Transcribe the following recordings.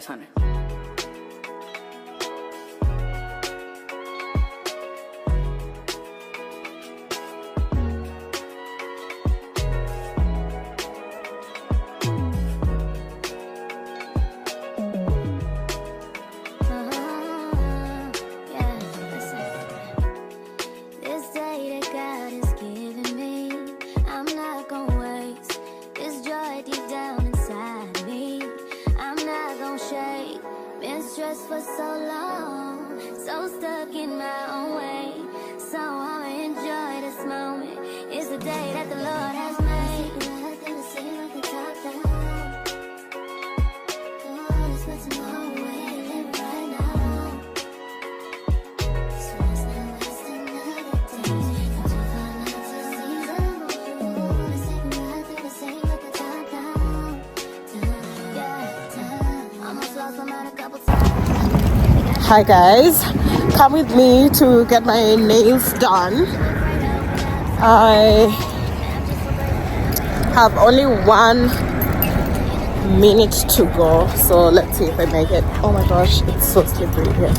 honey. For so long, so stuck in my own way. So I'ma enjoy this moment. It's the day that the Lord has made. Hi guys, come with me to get my nails done. I have only 1 minute to go, so let's see if I make it. Oh my gosh, it's so slippery here.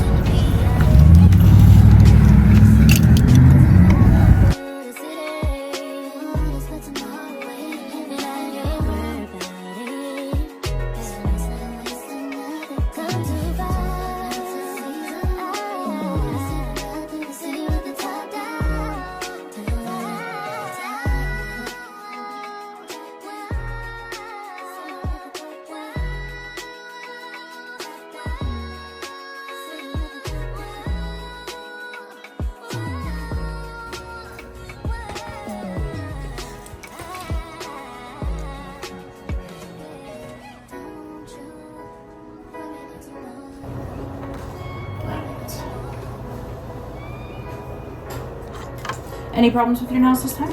Any problems with your nails this time?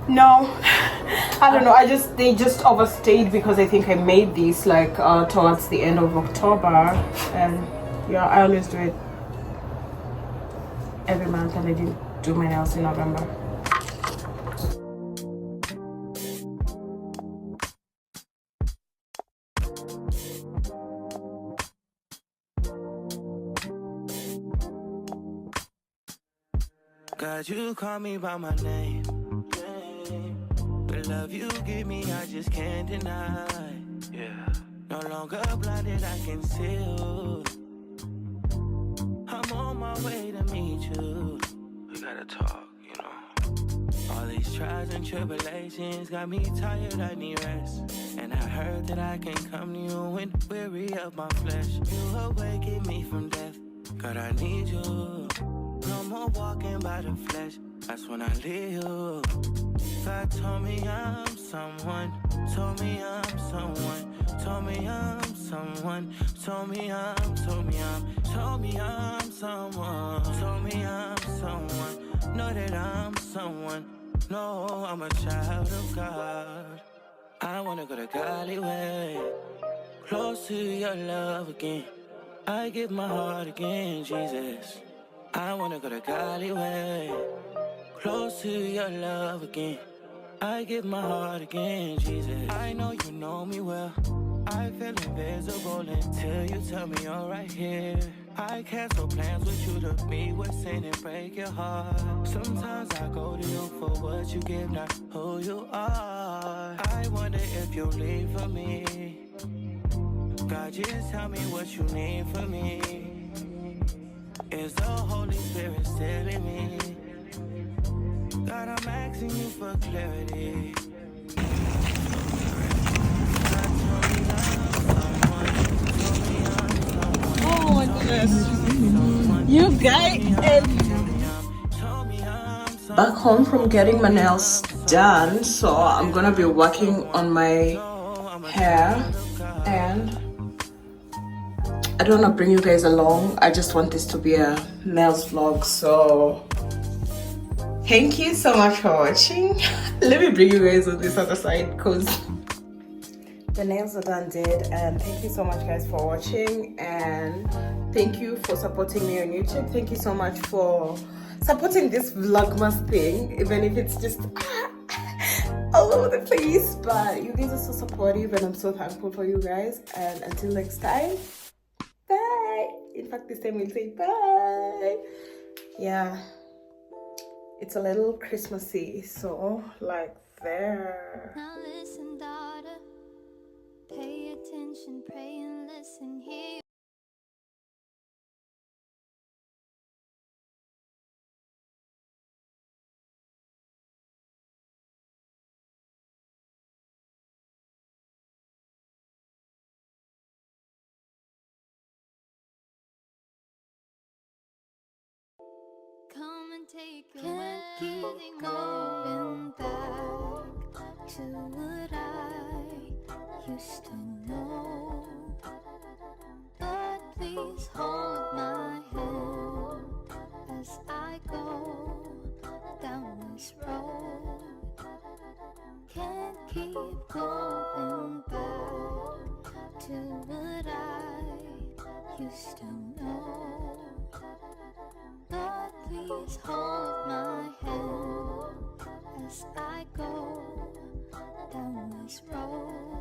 No, I don't know. They just overstayed because I think I made these like towards the end of October, and yeah, I always do it every month, and I didn't do my nails in November. God, you call me by my name. The love you give me, I just can't deny. Yeah. No longer blinded, I can see you. I'm on my way to meet you. We gotta talk, you know. All these trials and tribulations got me tired, I need rest. And I heard that I can come to you when weary of my flesh. You awaken me from death. God, I need you. No more walking by the flesh, that's when I leave you. God told me I'm someone, told me I'm someone, told me I'm someone, told me I'm someone, told me I'm someone, know that I'm someone, no, I'm a child of God. I wanna go to Godly way, close to your love again. I give my heart again, Jesus. I wanna go to Godly way, close to your love again. I give my heart again, Jesus. I know you know me well. I feel invisible until you tell me you're right here. I cancel plans with you to meet with sin and break your heart. Sometimes I go to you for what you give, not who you are. I wonder if you'll leave for me. God, just tell me what you need from me. Is the Holy Spirit still in me? God, I'm asking you for clarity. Oh my goodness, you guys! Back home from getting my nails done, so I'm gonna be working on my hair, and I don't want to bring you guys along. I just want this to be a nails vlog, so thank you so much for watching. Let me bring you guys on this other side because the nails are done dead. And thank you so much guys for watching, and thank you for supporting me on YouTube. Thank you so much for supporting this vlogmas thing, even if it's just all over the place. But you guys are so supportive and I'm so thankful for you guys. And until next time, bye. In fact, this time we'll say bye. Yeah, it's a little Christmassy, so like there. Now listen, daughter. Pay attention, pray and listen here. Come and take it. Can't keep going back to what I used to know. But please hold my hand as I go down this road. Can't keep going back to what I used to know. But please hold my hand as I go down this road.